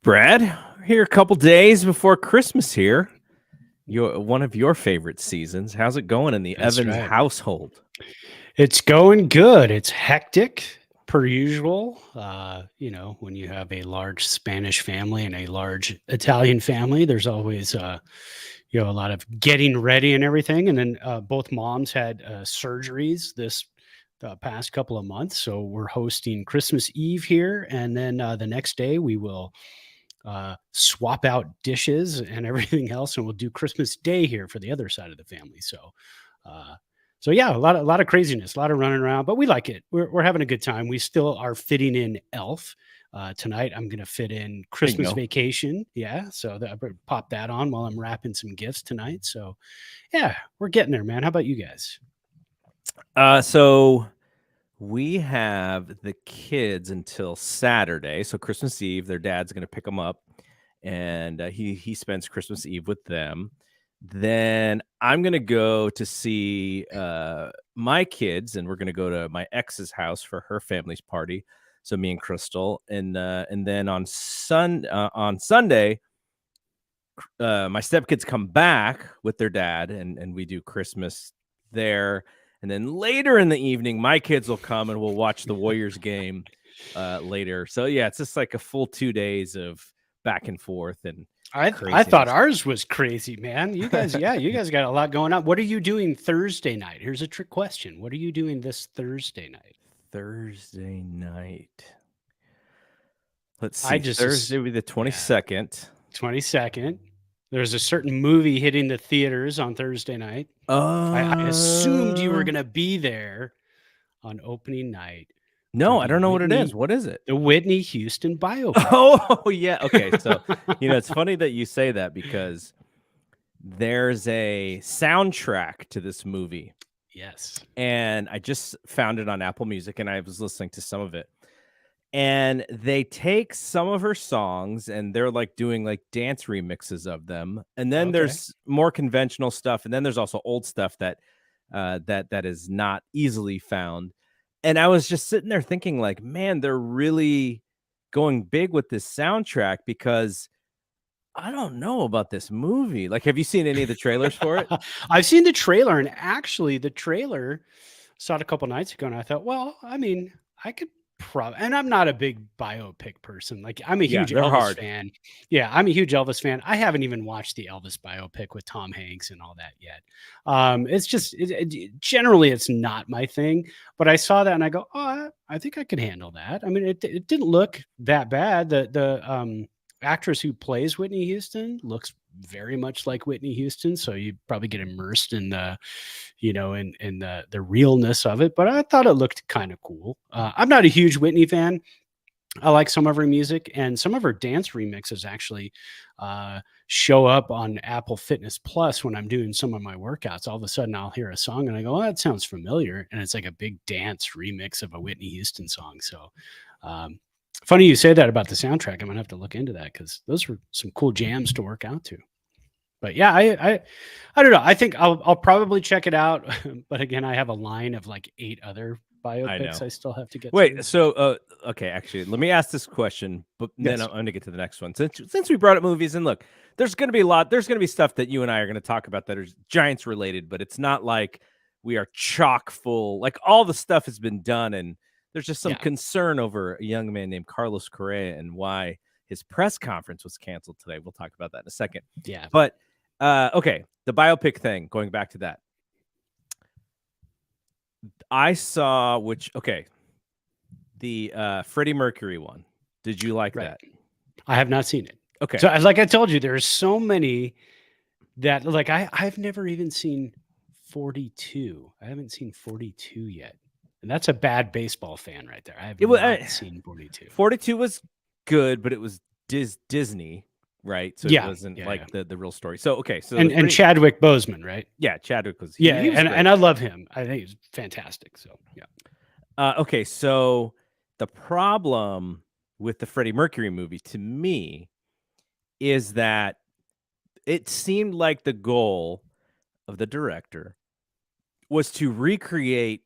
Brad, we're here a couple days before Christmas here. One of your favorite seasons. How's it going in the That's Evans right. household? It's going good. It's hectic per usual. When you have a large Spanish family and a large Italian family, there's always a lot of getting ready and everything. And then both moms had surgeries this the past couple of months, so we're hosting Christmas Eve here, and then the next day we will swap out dishes and everything else, and we'll do Christmas Day here for the other side of the family. Uh, so yeah, a lot of craziness, a lot of running around, but we like it. We're having a good time. We still are fitting in Elf. Tonight, I'm going to fit in Christmas go. Vacation. Yeah, so I better pop that on while I'm wrapping some gifts tonight. So yeah, we're getting there, man. How about you guys? So we have the kids until Saturday. So Christmas Eve, their dad's going to pick them up, and he spends Christmas Eve with them. Then I'm going to go to see my kids, and we're going to go to my ex's house for her family's party. So me and Crystal, and then on Sunday, my stepkids come back with their dad, and we do Christmas there. And then later in the evening, my kids will come and we'll watch the Warriors game later. So yeah, it's just like a full 2 days of back and forth and I thought ours was crazy, man. You guys got a lot going on. What are you doing Thursday night? Here's a trick question. What are you doing this Thursday night? Thursday night. Let's I see. just Thursday will be the 22nd. 22nd. There's a certain movie hitting the theaters on Thursday night. I assumed you were going to be there on opening night. No, I don't know what it is. What is it? The Whitney Houston biopic. Oh, yeah. Okay. So, it's funny that you say that because there's a soundtrack to this movie. Yes. And I just found it on Apple Music and I was listening to some of it. And they take some of her songs and they're like doing like dance remixes of them. And then there's more conventional stuff. And then there's also old stuff that is not easily found. And I was just sitting there thinking like, man, they're really going big with this soundtrack because I don't know about this movie. Like, have you seen any of the trailers for it? I've seen the trailer, and actually the trailer saw it a couple nights ago, and I thought, well, I mean, I could probably, and I'm not a big biopic person. Like, I'm a huge Elvis fan. Yeah, I'm a huge Elvis fan. I haven't even watched the Elvis biopic with Tom Hanks and all that yet. It's just generally it's not my thing. But I saw that and I go, oh, I think I could handle that. I mean, it didn't look that bad. The actress who plays Whitney Houston looks very much like Whitney Houston, so you probably get immersed in the in the realness of it. But I thought it looked kind of cool. I'm not a huge Whitney fan. I like some of her music, and some of her dance remixes actually show up on Apple Fitness Plus when I'm doing some of my workouts. All of a sudden I'll hear a song and I go, oh, that sounds familiar, and it's like a big dance remix of a Whitney Houston song. So funny you say that about the soundtrack. I'm gonna have to look into that because those were some cool jams to work out to. But yeah, I don't know. I think I'll probably check it out. But again, I have a line of like 8 other biopics I still have to get. Wait, so okay, actually, let me ask this question, but then I'm going to get to the next one. Since we brought up movies, and look, there's going to be a lot. There's going to be stuff that you and I are going to talk about that are Giants related, but it's not like we are chock full. Like all the stuff has been done, and there's just some concern over a young man named Carlos Correa and why his press conference was canceled today. We'll talk about that in a second. Yeah, but okay, the biopic thing. Going back to that. I saw the Freddie Mercury one. Did you like that? I have not seen it. Okay. So like I told you, there's so many that like I've never even seen 42. I haven't seen 42 yet. And that's a bad baseball fan right there. I have not seen 42. 42 was good, but it was Disney, right? So it wasn't like the real story. So okay, so and Chadwick Boseman, right? Yeah, Chadwick was and I love him. I think he's fantastic. So yeah. Okay, so the problem with the Freddie Mercury movie to me is that it seemed like the goal of the director was to recreate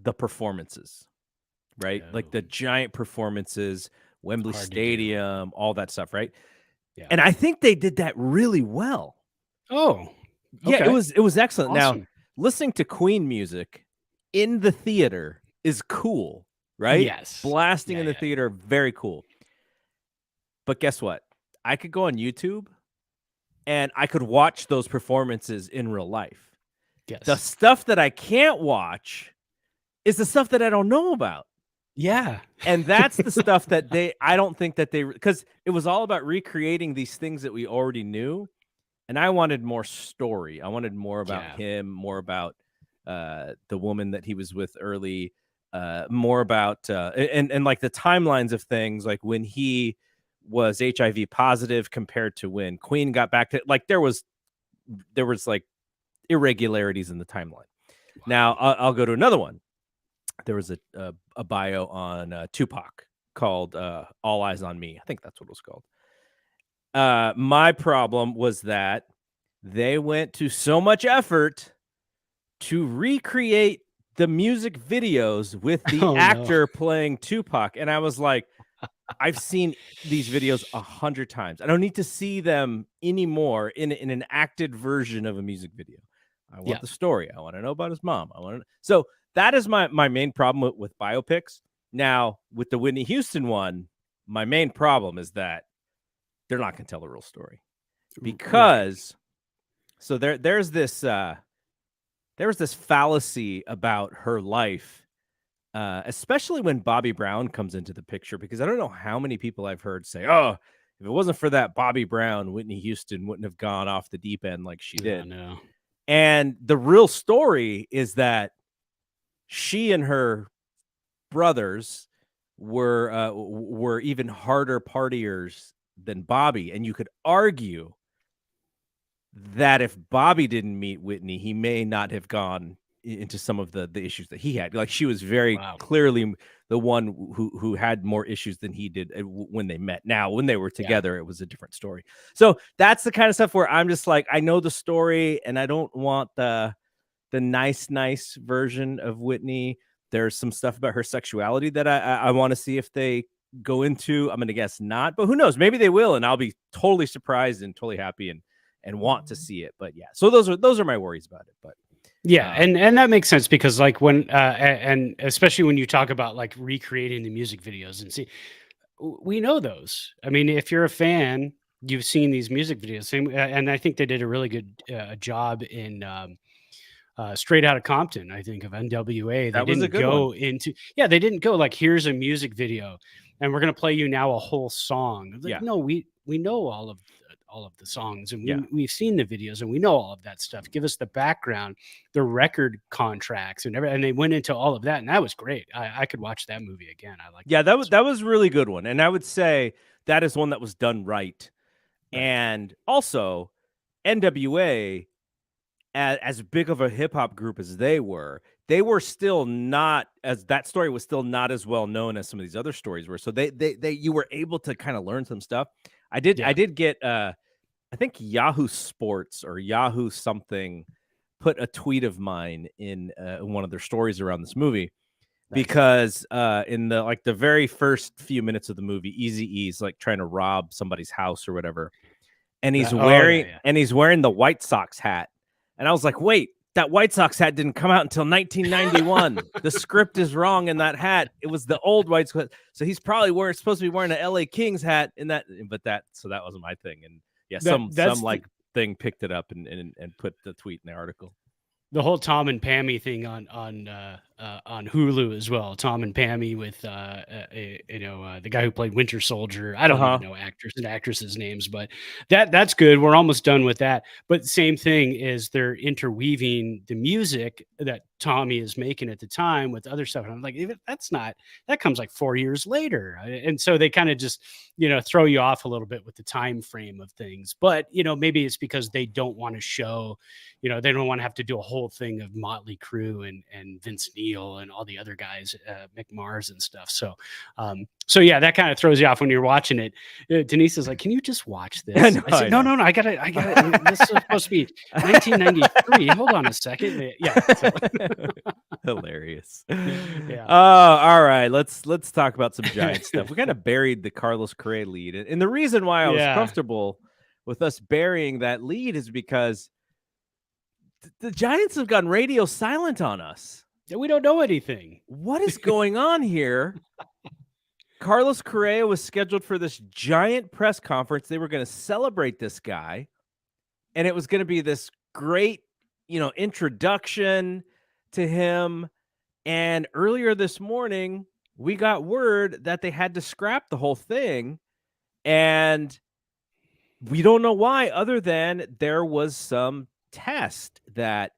the performances, right? Like the giant performances Wembley Stadium, all that stuff, right? Yeah. And I think they did that really well. Oh, yeah, it was excellent. Awesome. Now, listening to Queen music in the theater is cool, right? Yes. Blasting in the theater, very cool. But guess what? I could go on YouTube and I could watch those performances in real life. Yes. The stuff that I can't watch is the stuff that I don't know about. Yeah. And that's the stuff that I don't think that because it was all about recreating these things that we already knew. And I wanted more story. I wanted more about him, more about the woman that he was with early, more about and like the timelines of things, like when he was HIV positive compared to when Queen got back to, like, there was like irregularities in the timeline. Wow. Now I'll go to another one. There was a bio on Tupac called All Eyes on Me. I think that's what it was called. My problem was that they went to so much effort to recreate the music videos with the actor playing Tupac. And I was like, I've seen these videos 100 times. I don't need to see them anymore in an acted version of a music video. I want the story. I want to know about his mom. So that is my main problem with biopics. Now, with the Whitney Houston one, my main problem is that they're not going to tell the real story, because so there was this fallacy about her life, especially when Bobby Brown comes into the picture, because I don't know how many people I've heard say, oh, if it wasn't for that Bobby Brown, Whitney Houston wouldn't have gone off the deep end like she did. No. And the real story is that she and her brothers were even harder partiers than Bobby. And you could argue that if Bobby didn't meet Whitney, he may not have gone into some of the issues that he had. Like, she was very clearly the one who had more issues than he did when they met. Now, when they were together, it was a different story. So that's the kind of stuff where I'm just like, I know the story and I don't want the nice version of Whitney. There's some stuff about her sexuality that I want to see if they go into. I'm going to guess not, but who knows? Maybe they will, and I'll be totally surprised and totally happy and want to see it. But yeah, so those are my worries about it. But yeah, and that makes sense, because like when and especially when you talk about like recreating the music videos, and see, we know those. I mean, if you're a fan, you've seen these music videos, and I think they did a really good job in Straight Outta Compton, I think, of NWA. They didn't go into, they didn't go like, here's a music video and we're going to play you now a whole song. Like, no, we know all of the songs, and we've seen the videos, and we know all of that stuff. Give us the background, the record contracts, and everything. And they went into all of that, and that was great. I could watch that movie again. I like. Yeah, that was a really good one, and I would say that is one that was done right. And also, NWA, as big of a hip hop group as they were still not, as that story was still not as well known as some of these other stories were. So they you were able to kind of learn some stuff. I did get I think Yahoo Sports or Yahoo something put a tweet of mine in one of their stories around this movie, because in the very first few minutes of the movie, Eazy-E's like trying to rob somebody's house or whatever, and he's wearing the White Sox hat, and I was like, wait, that White Sox hat didn't come out until 1991. The script is wrong in that hat. It was the old White Sox. So he's probably supposed to be wearing an LA Kings hat in that, so that wasn't my thing. And yeah, some thing picked it up and put the tweet in the article. The whole Tom and Pammy thing on Hulu as well. Tom and Pammy with the guy who played Winter Soldier. I don't know actors and actresses' names, but that's good. We're almost done with that. But same thing is they're interweaving the music that Tommy is making at the time with other stuff. And I'm like, that comes like 4 years later. And so they kind of just, throw you off a little bit with the time frame of things. But, maybe it's because they don't want to show, they don't want to have to do a whole thing of Motley Crue and Vince Neil and all the other guys, Mick Mars and stuff. So yeah, that kind of throws you off when you're watching it. Denise is like, can you just watch this? I said, no, I got it. This is supposed to be 1993. Hold on a second. Yeah. Hilarious. Yeah. All right. Let's talk about some Giants stuff. We kind of buried the Carlos Correa lead, and the reason why I was comfortable with us burying that lead is because the Giants have gone radio silent on us. We don't know anything. What is going on here? Carlos Correa was scheduled for this giant press conference. They were going to celebrate this guy, and it was going to be this great, introduction to him. And earlier this morning, we got word that they had to scrap the whole thing, and we don't know why, other than there was some test that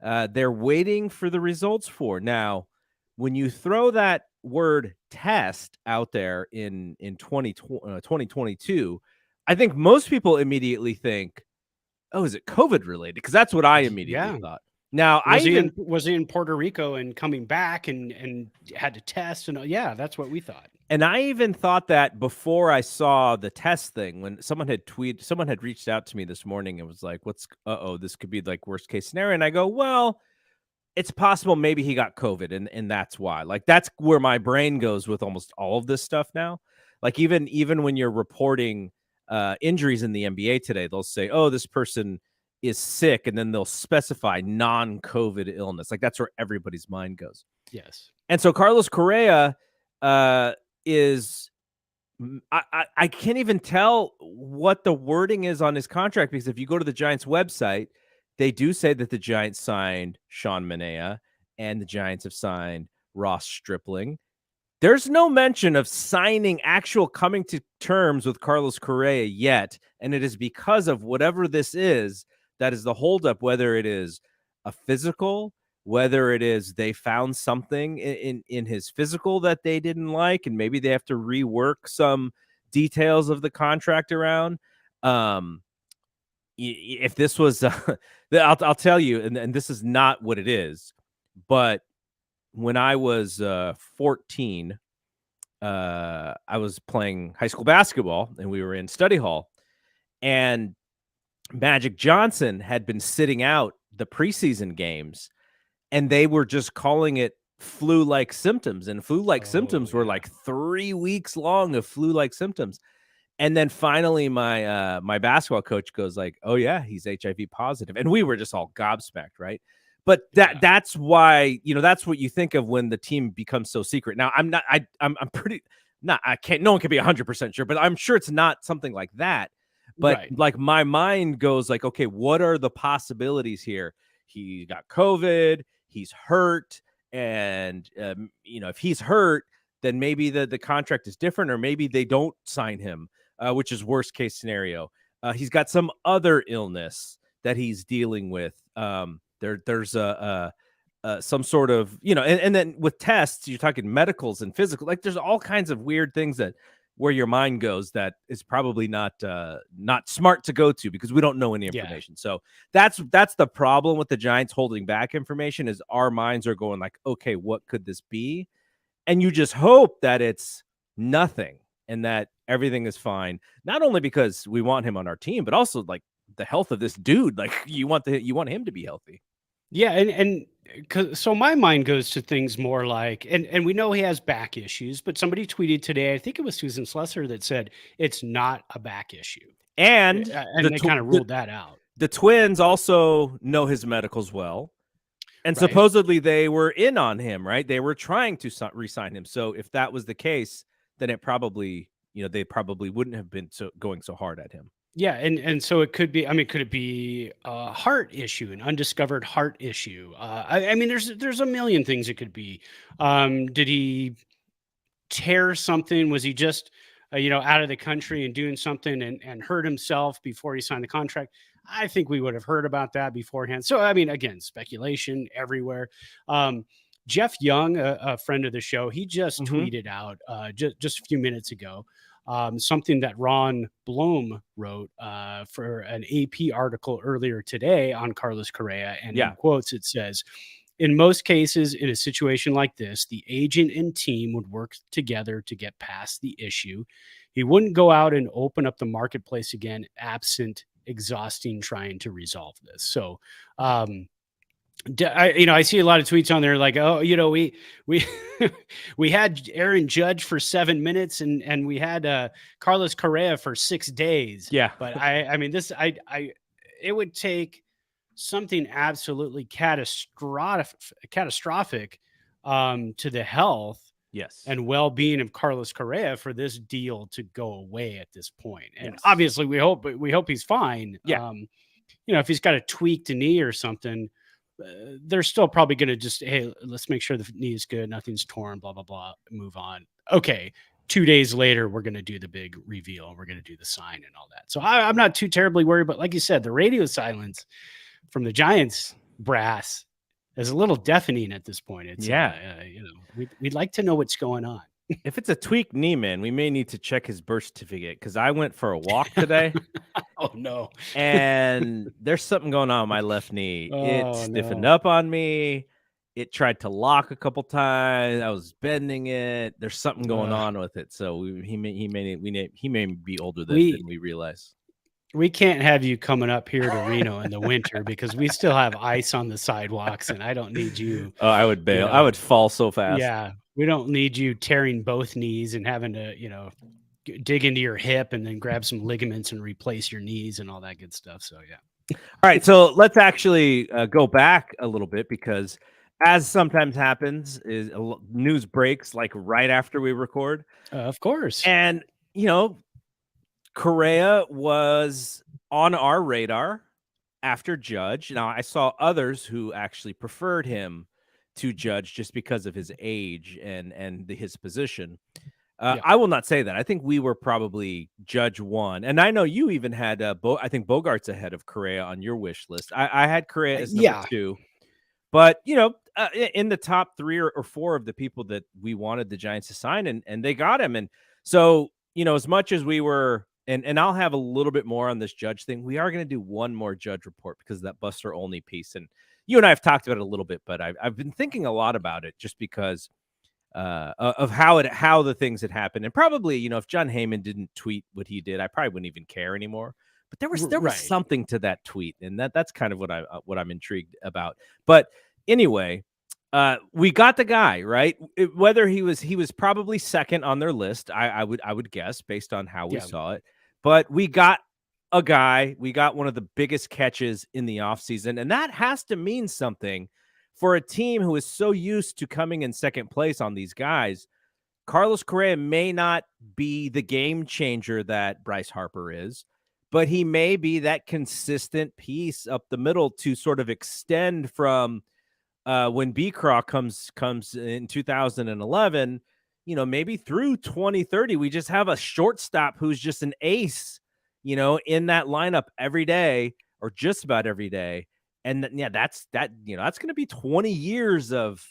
they're waiting for the results for. Now, when you throw that word test out there in 2022, I think most people immediately think, oh, is it COVID related? Because that's what I immediately thought. Now, was he in Puerto Rico and coming back and had to test? And that's what we thought. And I even thought that before I saw the test thing, when someone had reached out to me this morning and was like, this could be like worst case scenario. And I go, well, it's possible maybe he got COVID and that's why. Like, that's where my brain goes with almost all of this stuff now. Like, even when you're reporting injuries in the NBA today, they'll say, oh, this person is sick, and then they'll specify non-COVID illness. Like, that's where everybody's mind goes. Yes. And so Carlos Correa is, I can't even tell what the wording is on his contract, because if you go to the Giants website, they do say that the Giants signed Sean Manaea and the Giants have signed Ross Stripling. There's no mention of coming to terms with Carlos Correa yet, and it is because of whatever this is that is the holdup, whether it is a physical, whether it is they found something in his physical that they didn't like, and maybe they have to rework some details of the contract around. If this was, I'll tell you, and this is not what it is, but when I was 14, I was playing high school basketball, and we were in study hall, and Magic Johnson had been sitting out the preseason games, and they were just calling it flu-like symptoms, and flu-like symptoms were like 3 weeks long of flu-like symptoms. And then finally my basketball coach goes like, oh yeah, he's HIV positive. And we were just all gobsmacked, right? But that's why, that's what you think of when the team becomes so secret. Now, I'm pretty, no one can be 100% sure, but I'm sure it's not something like that. But like, my mind goes like, okay, what are the possibilities here? He got COVID, he's hurt. And, if he's hurt, then maybe the contract is different, or maybe they don't sign him, which is worst case scenario. He's got some other illness that he's dealing with. There's some sort of, and then with tests, you're talking medicals and physical, like there's all kinds of weird things that where your mind goes that is probably not smart to go to, because we don't know any information. So that's the problem with the Giants holding back information, is our minds are going like, okay, what could this be? And you just hope that it's nothing and that everything is fine. Not only because we want him on our team, but also like the health of this dude. Like, you want him to be healthy. Yeah, and so my mind goes to things more like, and we know he has back issues, but somebody tweeted today, I think it was Susan Slesser, that said it's not a back issue, and they kind of ruled that out. The Twins also know his medicals well, and supposedly they were in on him, right? They were trying to re-sign him. So if that was the case, then it probably, they probably wouldn't have been going so hard at him. Yeah, and so it could be. I mean, could it be a heart issue, an undiscovered heart issue? I mean, there's a million things it could be. Did he tear something? Was he just out of the country and doing something and hurt himself before he signed the contract? I think we would have heard about that beforehand. So I mean, again, speculation everywhere. Jeff Young, a friend of the show, he just tweeted out just a few minutes ago. Something that Ron Blum wrote for an AP article earlier today on Carlos Correa. And in quotes, it says, in most cases, in a situation like this, the agent and team would work together to get past the issue. He wouldn't go out and open up the marketplace again, absent exhausting trying to resolve this. So I see a lot of tweets on there like, oh, we we had Aaron Judge for 7 minutes and we had Carlos Correa for 6 days. Yeah. But I mean, it would take something absolutely catastrophic to the health Yes. and well-being of Carlos Correa for this deal to go away at this point. And Yes. obviously we hope he's fine. Yeah. If he's got a tweaked knee or something, they're still probably going to just, hey, let's make sure the knee is good, nothing's torn, blah blah blah, move on. Okay, 2 days later we're going to do the big reveal, we're going to do the sign and all that. So I'm not too terribly worried, but like you said, the radio silence from the Giants brass is a little deafening at this point. It's we'd like to know what's going on. If it's a tweaked knee, man, we may need to check his birth certificate because I went for a walk today. Oh no! And there's something going on with my left knee. It stiffened up on me. It tried to lock a couple times. I was bending it. There's something going on with it. So he may be older than we realize. We can't have you coming up here to Reno in the winter because we still have ice on the sidewalks, and I don't need you. Oh, I would bail. I would fall so fast. Yeah, we don't need you tearing both knees and having to, dig into your hip and then grab some ligaments and replace your knees and all that good stuff. So, yeah. All right. So let's actually go back a little bit because as sometimes happens is news breaks like right after we record. Of course. And, Correa was on our radar after Judge. Now, I saw others who actually preferred him to Judge just because of his age and his position. I will not say that. I think we were probably Judge 1. And I know you even had, I think Bogart's ahead of Correa on your wish list. I had Correa as number 2. But, in the top 3 or 4 of the people that we wanted the Giants to sign, and they got him. And so, as much as we were, and I'll have a little bit more on this Judge thing, we are going to do one more Judge report because of that Buster Olney piece. And you and I have talked about it a little bit, but I've been thinking a lot about it just because of how the things had happened. And probably, if John Heyman didn't tweet what he did, I probably wouldn't even care anymore. But there was something to that tweet, and that's kind of what I'm intrigued about. But anyway, we got the guy, right? Whether he was probably second on their list, I would guess based on how we saw it. But we got a guy, we got one of the biggest catches in the offseason, and that has to mean something for a team who is so used to coming in second place on these guys. Carlos Correa may not be the game changer that Bryce Harper is, but he may be that consistent piece up the middle to sort of extend from when B-Craw comes in 2011, maybe through 2030, we just have a shortstop who's just an ace, in that lineup every day or just about every day. And that's going to be 20 years of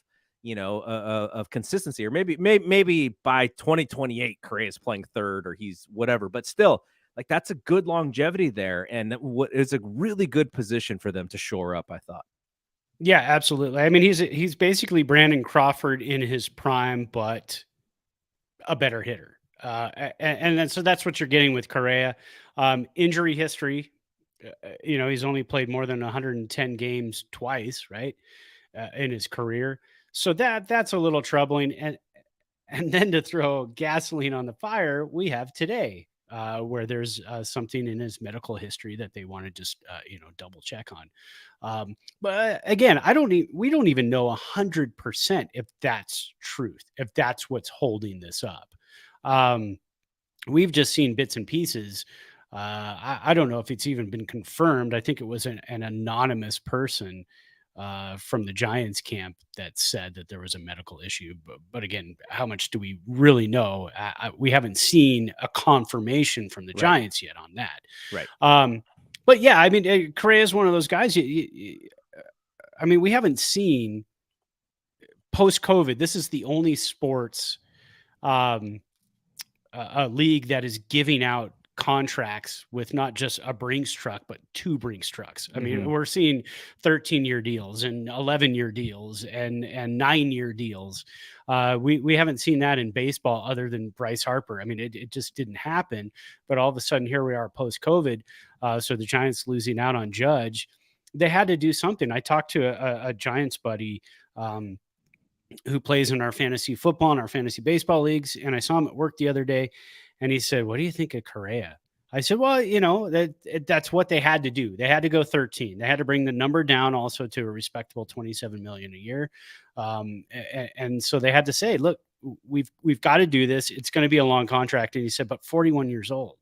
consistency, or maybe by 2028, Correa is playing third or he's whatever, but still, like, that's a good longevity there. And what is a really good position for them to shore up, I thought. Yeah, absolutely. I mean, he's basically Brandon Crawford in his prime, but a better hitter. And then, so that's what you're getting with Correa. Injury history, he's only played more than 110 games twice, right, in his career. So that's a little troubling. And then to throw gasoline on the fire, we have today, where there's something in his medical history that they want to just double check on. But again, we don't even know 100% if that's truth, if that's what's holding this up. We've just seen bits and pieces. I don't know if it's even been confirmed. I think it was an anonymous person from the Giants camp that said that there was a medical issue. But again, how much do we really know? We haven't seen a confirmation from the Giants yet on that. Right. But yeah, I mean, Correa is one of those guys. I mean, we haven't seen post-COVID. This is the only sports league that is giving out contracts with not just a Brinks truck, but 2 Brinks trucks. I mean, we're seeing 13-year deals and 11-year deals and 9-year deals. We haven't seen that in baseball other than Bryce Harper. I mean, it just didn't happen. But all of a sudden, here we are post-COVID. So the Giants losing out on Judge. they had to do something. I talked to a Giants buddy who plays in our fantasy football and our fantasy baseball leagues, and I saw him at work the other day, and he said, "What do you think of Correa?" I said, "Well, that's what they had to do. They had to go 13. They had to bring the number down also to a respectable 27 million a year, and so they had to say, look, we've got to do this. It's going to be a long contract." And he said, "But 41 years old."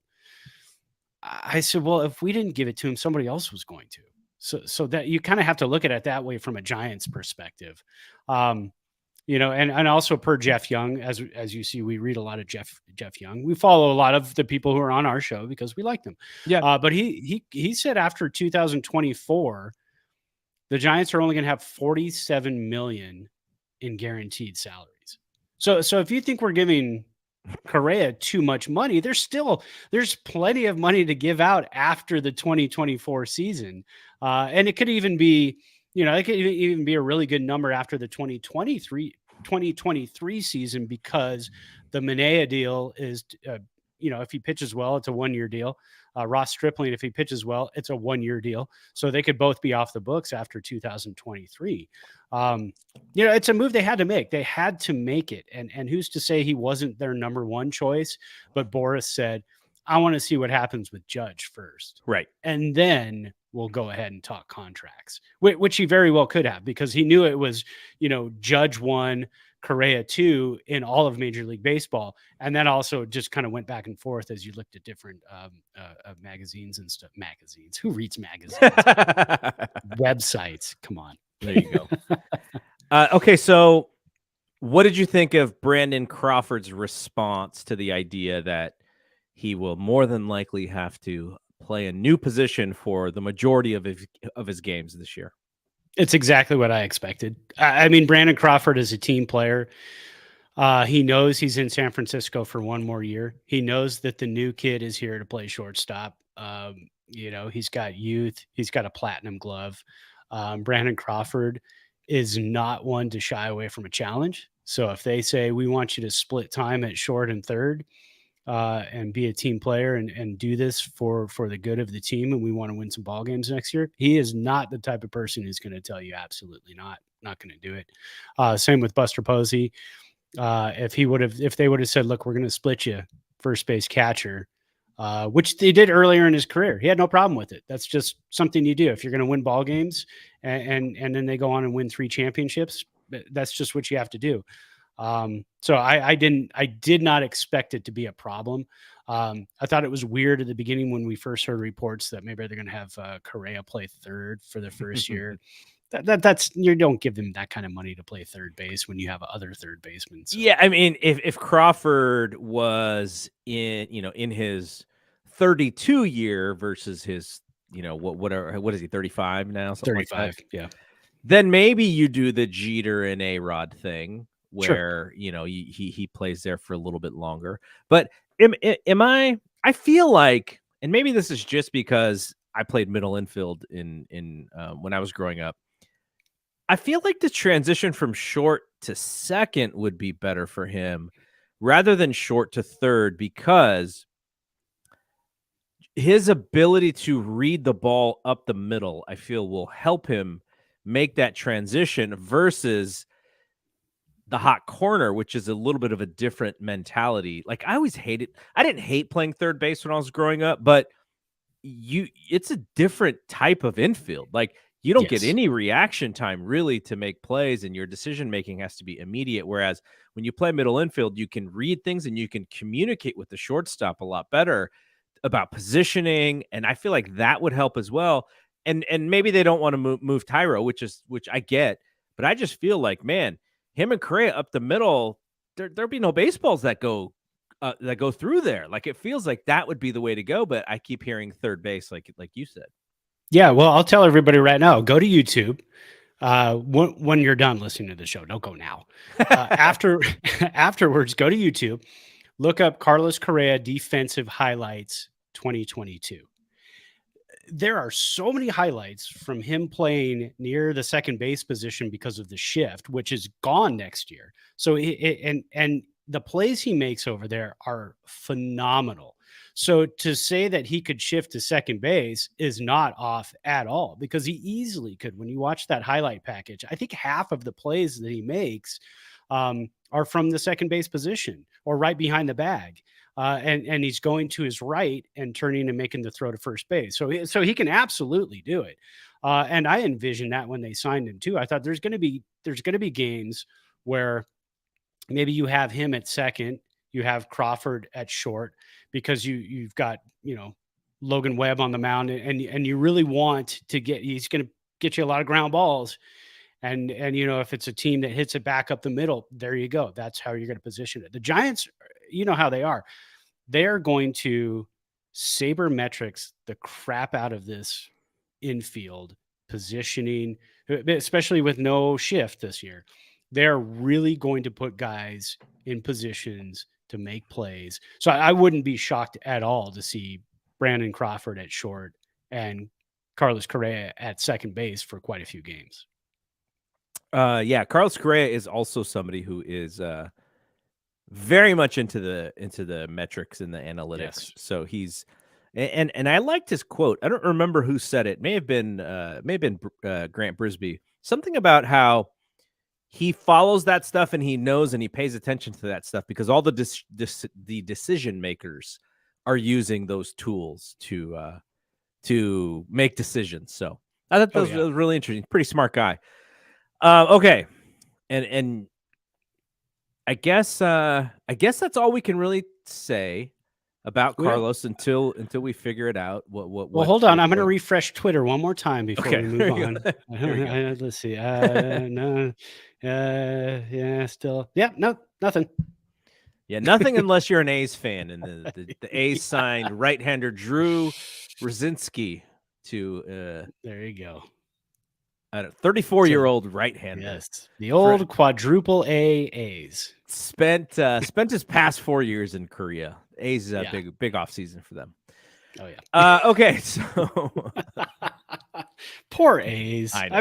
I said, "Well, if we didn't give it to him, somebody else was going to." So that you kind of have to look at it that way from a Giants perspective. And also per Jeff Young, as you see, we read a lot of Jeff Young. We follow a lot of the people who are on our show because we like them. Yeah. But he said after 2024, the Giants are only going to have 47 million in guaranteed salaries. So if you think we're giving Correa too much money, there's plenty of money to give out after the 2024 season, and it could even be. It could even be a really good number after the 2023 season, because the Manaea deal is, if he pitches well, it's a 1-year deal. Ross Stripling, if he pitches well, it's a 1-year deal. So they could both be off the books after 2023. It's a move they had to make. They had to make it. And who's to say he wasn't their number one choice? But Boris said, "I want to see what happens with Judge first. Right. And then we'll go ahead and talk contracts," which he very well could have, because he knew it was, Judge 1, Correa 2 in all of Major League Baseball. And then also just kind of went back and forth as you looked at different magazines and stuff. Magazines. Who reads magazines? Websites. Come on. There you go. Okay, so what did you think of Brandon Crawford's response to the idea that he will more than likely have to play a new position for the majority of his games this year? It's exactly what I expected. I mean, Brandon Crawford is a team player. He knows he's in San Francisco for one more year. He knows that the new kid is here to play shortstop. He's got youth. He's got a platinum glove. Brandon Crawford is not one to shy away from a challenge. So if they say, "We want you to split time at short and third, and be a team player and do this for the good of the team, and we want to win some ball games next year," he is not the type of person who's going to tell you absolutely not going to do it. Same with Buster Posey. If they would have said, "Look, we're going to split you first base catcher," which they did earlier in his career, he had no problem with it. That's just something you do if you're going to win ball games, and then they go on and win 3 championships. That's just what you have to do. So I did not expect it to be a problem. I thought it was weird at the beginning when we first heard reports that maybe they're going to have Correa play third for the first year. That's you don't give them that kind of money to play third base when you have other third basemen. So. Yeah, I mean, if Crawford was in his 32 year versus his what is he, 35 now? 35, like yeah. Then maybe you do the Jeter and A-Rod thing where he plays there for a little bit longer. But I feel like, and maybe this is just because I played middle infield in when I was growing up, I feel like the transition from short to second would be better for him rather than short to third, because his ability to read the ball up the middle, I feel, will help him make that transition versus the hot corner, which is a little bit of a different mentality. Like, I didn't hate playing third base when I was growing up, but it's a different type of infield. Like, you don't get any reaction time really to make plays, and your decision making has to be immediate. Whereas when you play middle infield, you can read things and you can communicate with the shortstop a lot better about positioning. And I feel like that would help as well. And maybe they don't want to move Tyro, which I get, but I just feel like, man, him and Correa up the middle, there'll be no baseballs that go through there. Like, it feels like that would be the way to go, but I keep hearing third base, like you said. Yeah, well, I'll tell everybody right now, go to YouTube. When you're done listening to the show, don't go now. Afterwards, go to YouTube, look up Carlos Correa defensive highlights 2022. There are so many highlights from him playing near the second base position because of the shift, which is gone next year. So and the plays he makes over there are phenomenal. So to say that he could shift to second base is not off at all, because he easily could. When you watch that highlight package, I think half of the plays that he makes are from the second base position or right behind the bag. And he's going to his right and turning and making the throw to first base. So he can absolutely do it. And I envisioned that when they signed him too. I thought there's going to be games where maybe you have him at second, you have Crawford at short, because you've got, Logan Webb on the mound, and you really want to he's going to get you a lot of ground balls. And if it's a team that hits it back up the middle, there you go. That's how you're going to position it. The Giants, you know how they are. They're going to sabermetrics the crap out of this infield positioning, especially with no shift this year. They're really going to put guys in positions to make plays. So I wouldn't be shocked at all to see Brandon Crawford at short and Carlos Correa at second base for quite a few games. Yeah, Carlos Correa is also somebody who is very much into the metrics and the analytics. Yes. So he's and I liked his quote. I don't remember who said it. May have been Grant Brisbee. Something about how he follows that stuff and he knows and he pays attention to that stuff because all the decision makers are using those tools to make decisions. So I thought that was really interesting. Pretty smart guy. Okay, and I guess that's all we can really say about Carlos until we figure it out. Well, hold on. I'm going to refresh Twitter one more time before we move on. Let's see. No. Still. Yeah. No. Nothing. Yeah. Nothing unless you're an A's fan, and the A's signed right-hander Drew Rosinski to. There you go. 34-year-old right-hander. Yes, the old quadruple A's. Spent his past 4 years in Korea. A's is a big off season for them. Oh yeah. Okay, so poor A's. I know.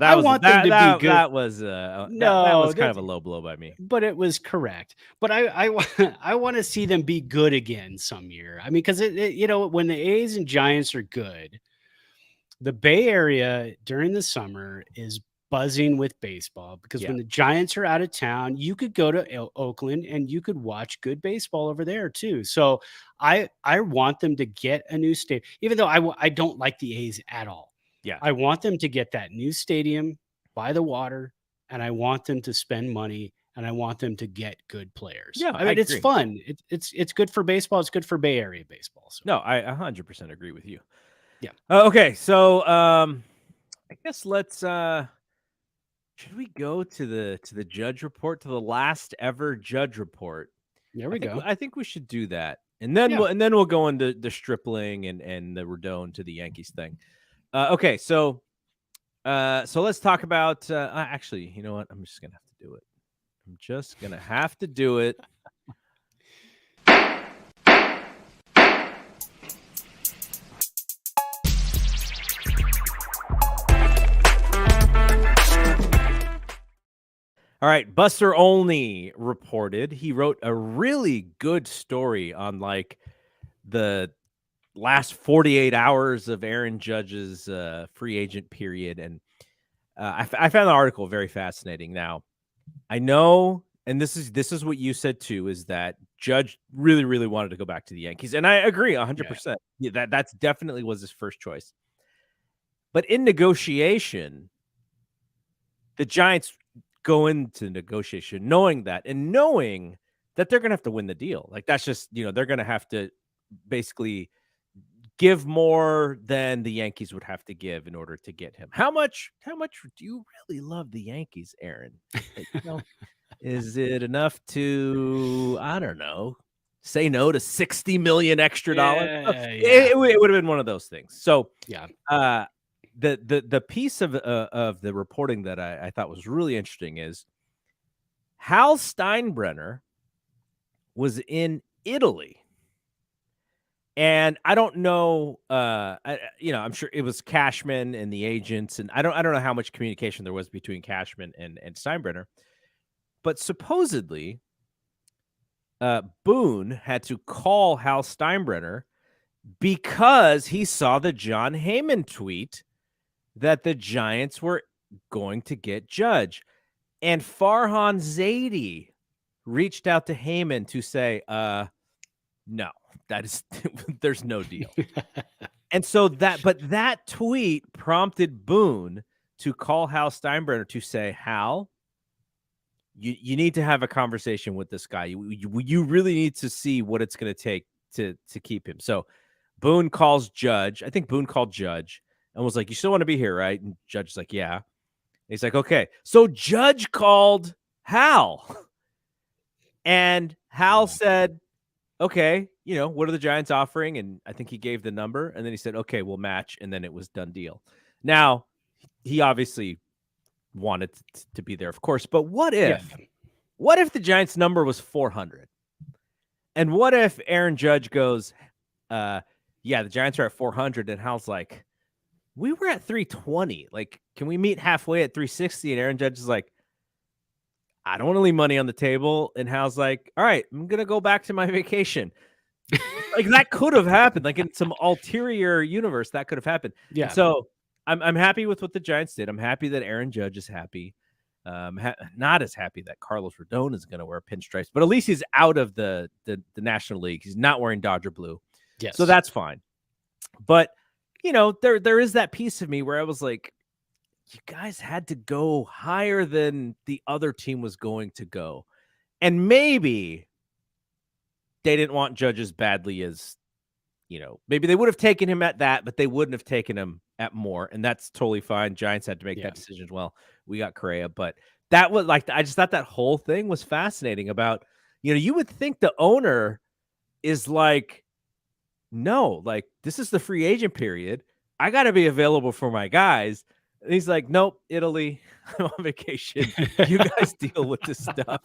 I want them to be good. That was kind of a low blow by me, but it was correct. But I want to see them be good again some year. I mean, because when the A's and Giants are good, the Bay Area during the summer is buzzing with baseball, because when the Giants are out of town, you could go to Oakland and you could watch good baseball over there too. So I want them to get a new stadium, even though I don't like the A's at all. Yeah, I want them to get that new stadium by the water, and I want them to spend money, and I want them to get good players. Yeah, I mean, it's fun. It's good for baseball. It's good for Bay Area baseball. So. No, I 100% agree with you. Yeah. Okay, so I guess let's should we go to the judge report, to the last ever judge report? There we go. I think we should do that, and then we'll go into the Stripling and the Rodon to the Yankees thing. Okay, so let's talk about. Actually, you know what? I'm just gonna have to do it. I'm just gonna have to do it. All right, Buster Olney reported. He wrote a really good story on like the last 48 hours of Aaron Judge's free agent period, and I found the article very fascinating. Now, I know, and this is what you said too, is that Judge really, really wanted to go back to the Yankees, and I agree 100%. Yeah, that's definitely was his first choice. But in negotiation, the Giants go into negotiation knowing that, and knowing that they're going to have to win the deal. Like, that's just, they're going to have to basically give more than the Yankees would have to give in order to get him. How much do you really love the Yankees, Aaron? Is it enough to, I don't know, say no to $60 million extra dollars? It would have been one of those things. So the piece of the reporting that I thought was really interesting is Hal Steinbrenner was in Italy, and I don't know, I'm sure it was Cashman and the agents, and I don't know how much communication there was between Cashman and Steinbrenner, but supposedly Boone had to call Hal Steinbrenner because he saw the John Heyman tweet that the Giants were going to get Judge. And Farhan Zaidi reached out to Heyman to say, no, that is there's no deal. And so that tweet prompted Boone to call Hal Steinbrenner to say, Hal, you need to have a conversation with this guy. You really need to see what it's going to take to keep him. So Boone calls Judge. I think Boone called Judge and was like, you still want to be here, right? And Judge is like, yeah. And he's like, okay. So Judge called Hal. And Hal said, okay, what are the Giants offering? And I think he gave the number. And then he said, okay, we'll match. And then it was done deal. Now, he obviously wanted to be there, of course. But what if the Giants number was 400? And what if Aaron Judge goes, the Giants are at 400. And Hal's like, we were at 320. Like, can we meet halfway at 360? And Aaron Judge is like, I don't want to leave money on the table. And Hal's like, all right, I'm going to go back to my vacation. Like, that could have happened. Like, in some ulterior universe, that could have happened. Yeah. And so I'm happy with what the Giants did. I'm happy that Aaron Judge is happy. Not as happy that Carlos Rodon is going to wear pinstripes, but at least he's out of the National League. He's not wearing Dodger blue. Yes. So that's fine. But, there is that piece of me where I was like, you guys had to go higher than the other team was going to go. And maybe they didn't want Judge as badly as, maybe they would have taken him at that, but they wouldn't have taken him at more. And that's totally fine. Giants had to make that decision as well. We got Correa, but that was like, I just thought that whole thing was fascinating about, you would think the owner is like, no, like, this is the free agent period. I got to be available for my guys. And he's like, nope, Italy, I'm on vacation. You guys deal with this stuff.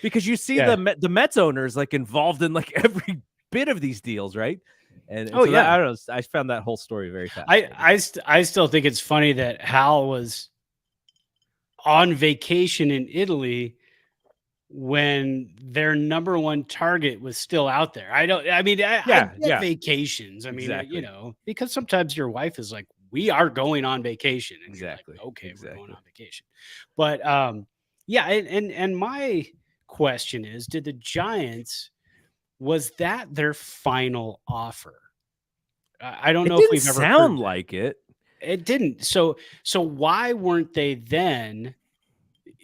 Because you see the Mets owners like involved in like every bit of these deals, right? And I don't know. I found that whole story very fascinating. I still think it's funny that Hal was on vacation in Italy when their number one target was still out there. I get vacations. I mean, exactly. Because sometimes your wife is like, we are going on vacation. And exactly. Like, okay, exactly. We're going on vacation. But and my question is, did the Giants, was that their final offer? I don't know if we've ever sound like it. It didn't. So why weren't they then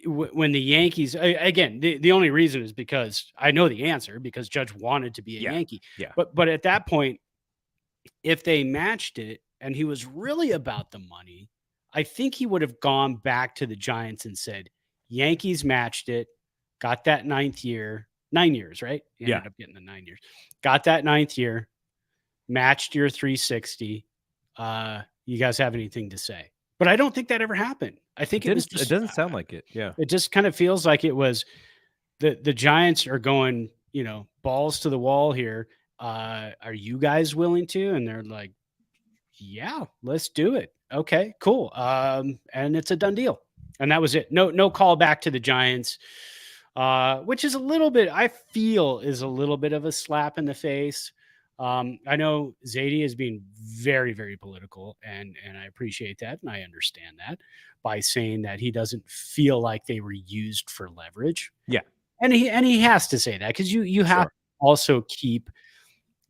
when the Yankees, again, the only reason is because I know the answer, because Judge wanted to be a Yankee. Yeah. But at that point, if they matched it and he was really about the money, I think he would have gone back to the Giants and said, Yankees matched it, got that 9 years, right? He ended up getting the 9 years. Got that 9th year, matched your 360. You guys have anything to say? But I don't think that ever happened. I think it doesn't sound like it. Yeah. It just kind of feels like it was the Giants are going, balls to the wall here. Are you guys willing to? And they're like, yeah, let's do it. Okay, cool. And it's a done deal. And that was it. No call back to the Giants, which is a little bit, I feel, is a little bit of a slap in the face. I know Zaidi is being very, very political, and I appreciate that, and I understand that, by saying that he doesn't feel like they were used for leverage. Yeah. And he has to say that, because you have to also keep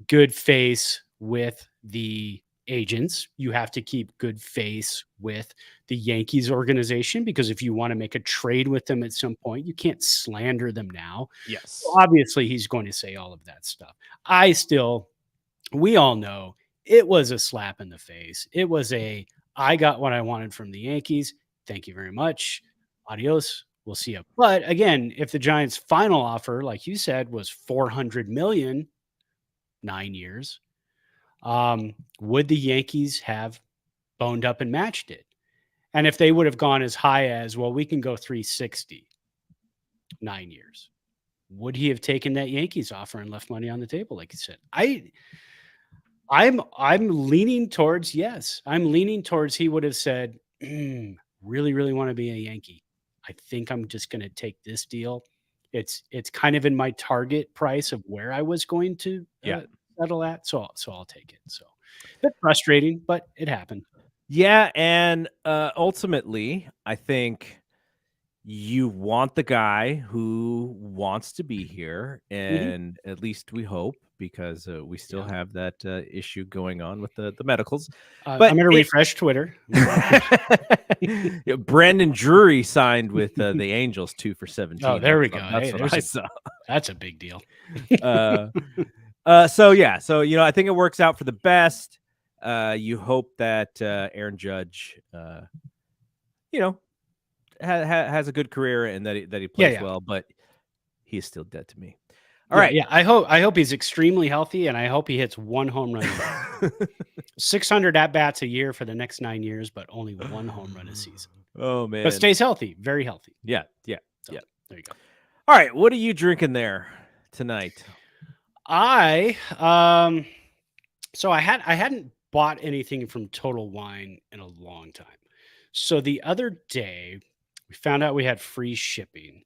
good face with the agents. You have to keep good face with the Yankees organization, because if you want to make a trade with them at some point, you can't slander them now. Yes. So obviously, he's going to say all of that stuff. We all know it was a slap in the face. It was I got what I wanted from the Yankees. Thank you very much. Adios. We'll see you. But again, if the Giants' final offer, like you said, was $400 million, 9 years, would the Yankees have boned up and matched it? And if they would have gone as high as, well, we can go 360, 9 years, would he have taken that Yankees offer and left money on the table, like you said? I'm leaning towards yes. I'm leaning towards he would have said, really, really want to be a Yankee. I think I'm just going to take this deal. it's kind of in my target price of where I was going to settle at. So I'll take it. So a bit frustrating, but it happened. Yeah, and ultimately, I think you want the guy who wants to be here, and at least we hope, because we still have that issue going on with the medicals. But I'm going to refresh Twitter. Brandon Drury signed with the Angels 2 for 17. Oh, there we go. That's what I saw. That's a big deal. So I think it works out for the best. You hope that Aaron Judge, has a good career and that he plays well, but he is still dead to me. All right. Yeah. I hope he's extremely healthy, and I hope he hits one home run. 600 at bats a year for the next 9 years, but only one home run a season. Oh man. But stays healthy, very healthy. Yeah. There you go. All right. What are you drinking there tonight? So I hadn't bought anything from Total Wine in a long time. So the other day we found out we had free shipping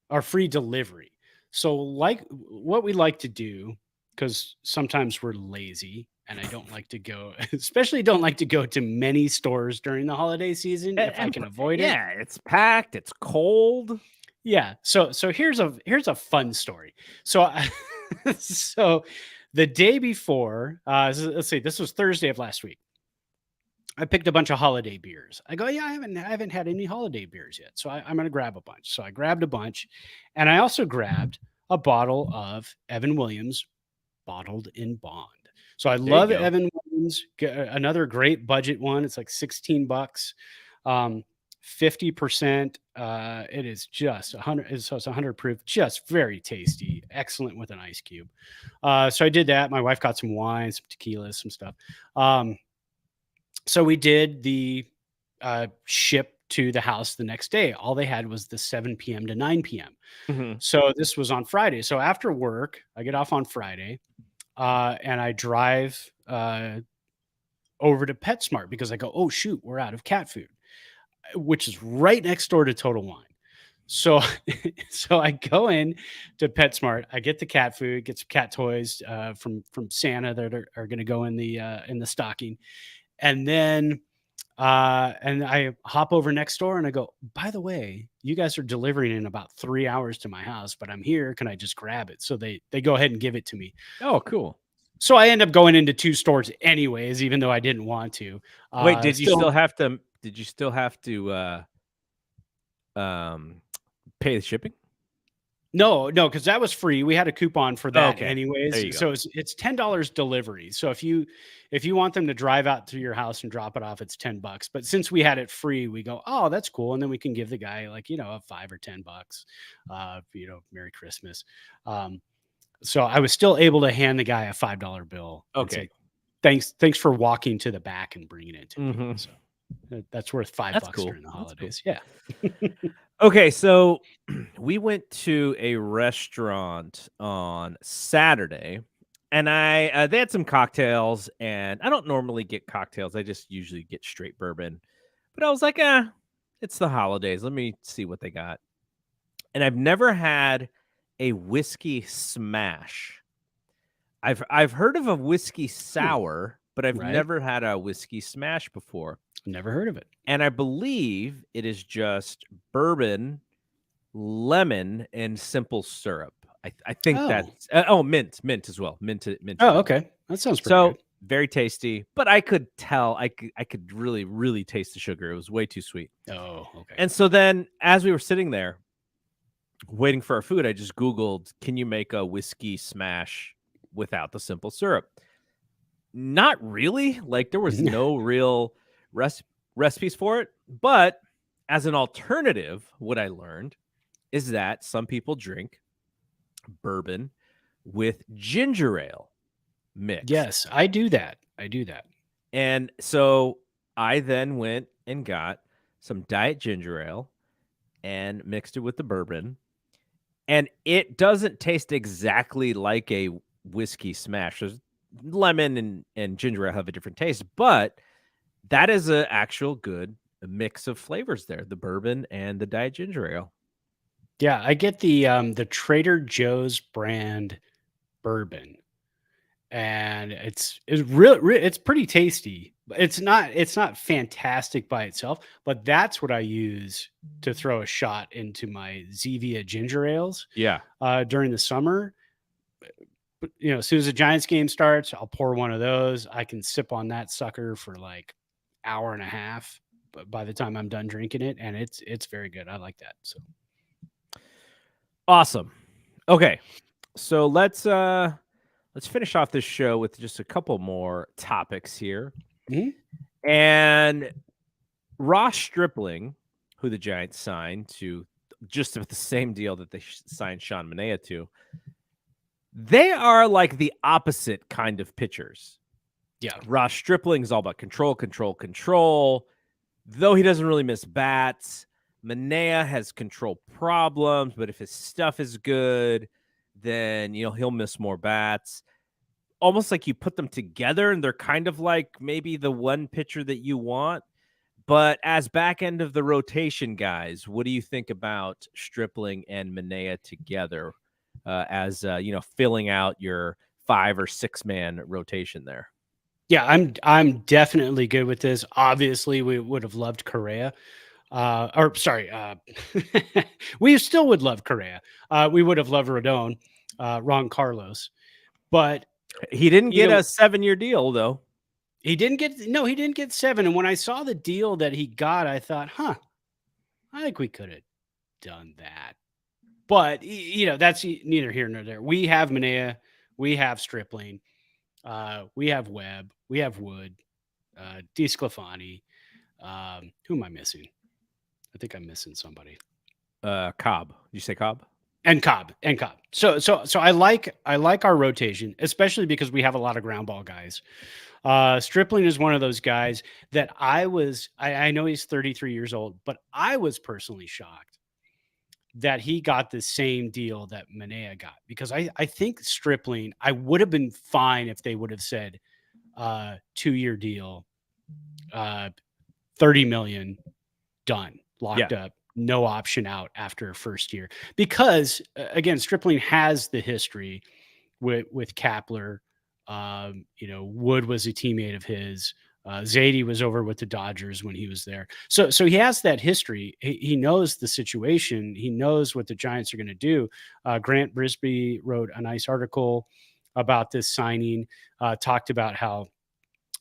or free delivery. So like what we like to do, because sometimes we're lazy and I don't like to go, especially don't like to go to many stores during the holiday season if I can avoid it. Yeah, it's packed, it's cold. Yeah. So here's a fun story. So so the day before, let's see, this was Thursday of last week. I picked a bunch of holiday beers. I go, yeah, I haven't had any holiday beers yet. So I'm going to grab a bunch. So I grabbed a bunch, and I also grabbed a bottle of Evan Williams bottled in bond. So I love Evan Williams, another great budget one. It's like $16, 50%. It is just 100. So it's 100 proof, just very tasty, excellent with an ice cube. So I did that. My wife got some wine, some tequila, some stuff. So we did the ship to the house the next day. All they had was the 7 p.m. to 9 p.m. Mm-hmm. So this was on Friday. So after work, I get off on Friday and I drive over to PetSmart because I go, oh, shoot, we're out of cat food, which is right next door to Total Wine. So I go in to PetSmart. I get the cat food, get some cat toys from Santa that are going to go in the stocking. And then and I hop over next door and I go, by the way, you guys are delivering in about 3 hours to my house, but I'm here. Can I just grab it? So they go ahead and give it to me. Oh, cool. So I end up going into 2 stores anyways, even though I didn't want to. Wait, did you still have to pay the shipping? No, because that was free. We had a coupon for that anyways. So it's $10 delivery. So if you want them to drive out to your house and drop it off, it's $10. But since we had it free, we go, oh, that's cool. And then we can give the guy a $5 or $10, Merry Christmas. So I was still able to hand the guy a $5 bill. Okay. Thanks for walking to the back and bringing it to me. So that's worth $5 during the holidays. Cool. Yeah. Okay, so we went to a restaurant on Saturday, and they had some cocktails, and I don't normally get cocktails. I just usually get straight bourbon. But I was like, it's the holidays. Let me see what they got. And I've never had a whiskey smash. I've heard of a whiskey sour, but I've never had a whiskey smash before. Never heard of it. And I believe it is just bourbon, lemon, and simple syrup. I think that's mint as well. Mint. Oh, okay. That sounds pretty good. Very tasty. But I could tell I could really, really taste the sugar. It was way too sweet. Oh, okay. And so then as we were sitting there waiting for our food, I just Googled, can you make a whiskey smash without the simple syrup? Not really. Like there was no real recipes for it, but as an alternative, what I learned is that some people drink bourbon with ginger ale mixed. Yes, I do that. And so I then went and got some diet ginger ale and mixed it with the bourbon, and it doesn't taste exactly like a whiskey smash. There's lemon and ginger ale have a different taste, but that is an actual good mix of flavors there, the bourbon and the diet ginger ale. Yeah, I get the Trader Joe's brand bourbon, and it's it's pretty tasty. It's not fantastic by itself, but that's what I use to throw a shot into my Zevia ginger ales Yeah. during the summer. But, as soon as the Giants game starts, I'll pour one of those. I can sip on that sucker for like hour and a half. But by the time I'm done drinking it, and it's very good. I like that. So Awesome. Okay. So let's finish off this show with just a couple more topics here. Mhm. And Ross Stripling, who the Giants signed to just the same deal that they signed Sean Manaea to, they are like the opposite kind of pitchers. Yeah. Ross Stripling is all about control, control, control. Though he doesn't really miss bats, Manaea has control problems, but if his stuff is good, then he'll miss more bats. Almost like you put them together and they're kind of like maybe the one pitcher that you want. But as back end of the rotation guys, what do you think about Stripling and Manaea together as filling out your 5 or 6 man rotation there? Yeah, I'm definitely good with this. Obviously, we would have loved Correa. Or sorry, we still would love Correa. We would have loved Rodon, Ron Carlos, but he didn't get a 7-year deal though. He didn't get 7. And when I saw the deal that he got, I thought, I think we could have done that. But that's neither here nor there. We have Manaea, we have Stripling, we have Webb, we have Wood, DeSclafani. Who am I missing? I think I'm missing somebody. Cobb. Did you say Cobb? And Cobb. So I like our rotation, especially because we have a lot of ground ball guys. Stripling is one of those guys that I know he's 33 years old, but I was personally shocked that he got the same deal that Manaea got, because I think Stripling, I would have been fine if they would have said 2-year deal, 30 million, done, locked up, no option out after first year. Because again, Stripling has the history with Kapler. Wood was a teammate of his. Zadie was over with the Dodgers when he was there. So he has that history. He knows the situation. He knows what the Giants are going to do. Grant Brisbee wrote a nice article about this signing, talked about how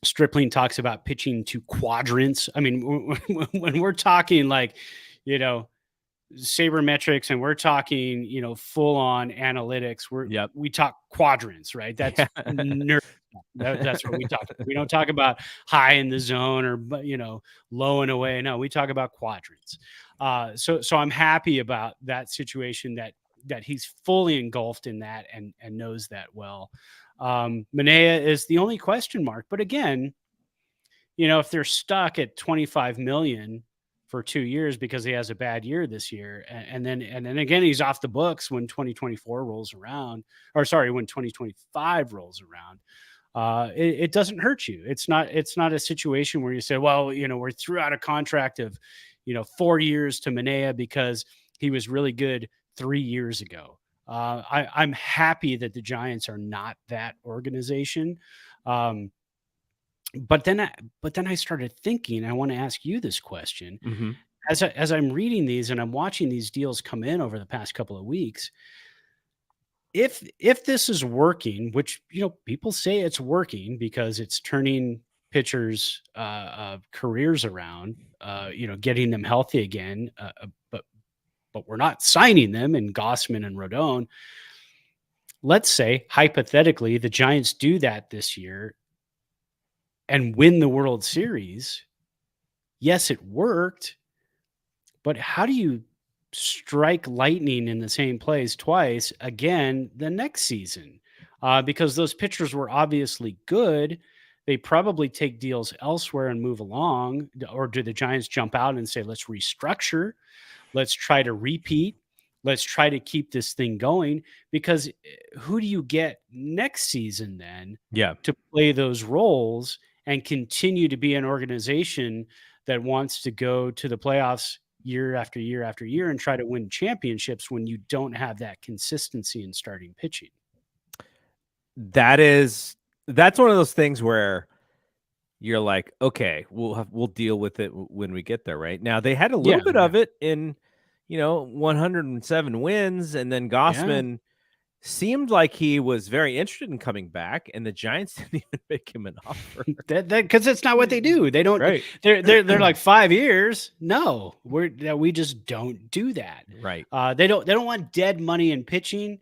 Stripling talks about pitching to quadrants. I mean, when we're talking like, sabermetrics and we're talking, full on analytics, we talk quadrants, right? That's nerd. That's what we talk. We don't talk about high in the zone or, low and away. No, we talk about quadrants. So I'm happy about that situation, that he's fully engulfed in that and knows that well. Manaea is the only question mark, but again, if they're stuck at 25 million for 2 years because he has a bad year this year, and then again he's off the books when 2024 rolls around, or sorry, when 2025 rolls around, it doesn't hurt you. It's not a situation where you say, well, we threw out a contract of 4 years to Manaea because he was really good 3 years ago. I'm happy that the Giants are not that organization. But then I started thinking, I want to ask you this question. Mm-hmm. As I'm reading these and I'm watching these deals come in over the past couple of weeks, if this is working, which people say it's working because it's turning pitchers' careers around, getting them healthy again, but we're not signing them in Gausman and Rodon. Let's say hypothetically the Giants do that this year and win the World Series. Yes, it worked, but how do you strike lightning in the same place twice again the next season? Because those pitchers were obviously good. They probably take deals elsewhere and move along. Or do the Giants jump out and say, let's restructure, let's try to repeat, let's try to keep this thing going? Because who do you get next season then to play those roles and continue to be an organization that wants to go to the playoffs year after year after year and try to win championships when you don't have that consistency in starting pitching. That's one of those things where you're like, okay, we'll deal with it when we get there. Right now, they had a little bit of it in, 107 wins, and then Gausman seemed like he was very interested in coming back, and the Giants didn't even make him an offer. Because it's not what they do. They don't. Right. They're like 5 years. No, we just don't do that. Right. They don't want dead money in pitching.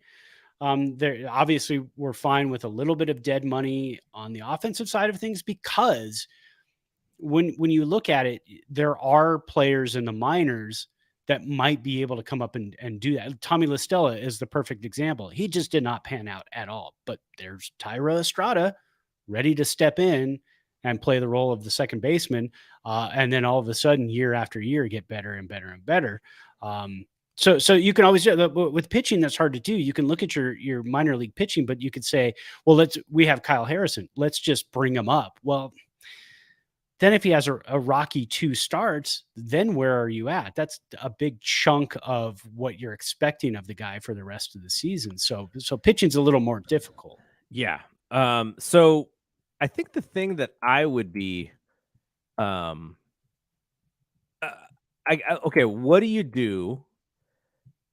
Obviously we're fine with a little bit of dead money on the offensive side of things, because when you look at it, there are players in the minors that might be able to come up and do that. Tommy La Stella is the perfect example. He just did not pan out at all. But there's Tyra Estrada ready to step in and play the role of the second baseman. And then all of a sudden, year after year, get better and better and better. So you can always, with pitching, that's hard to do. You can look at your minor league pitching, but you could say, well, we have Kyle Harrison. Let's just bring him up. Well, then if he has a rocky 2 starts, then where are you at? That's a big chunk of what you're expecting of the guy for the rest of the season. So pitching's a little more difficult. Yeah. So I think the thing that I would be, okay, what do you do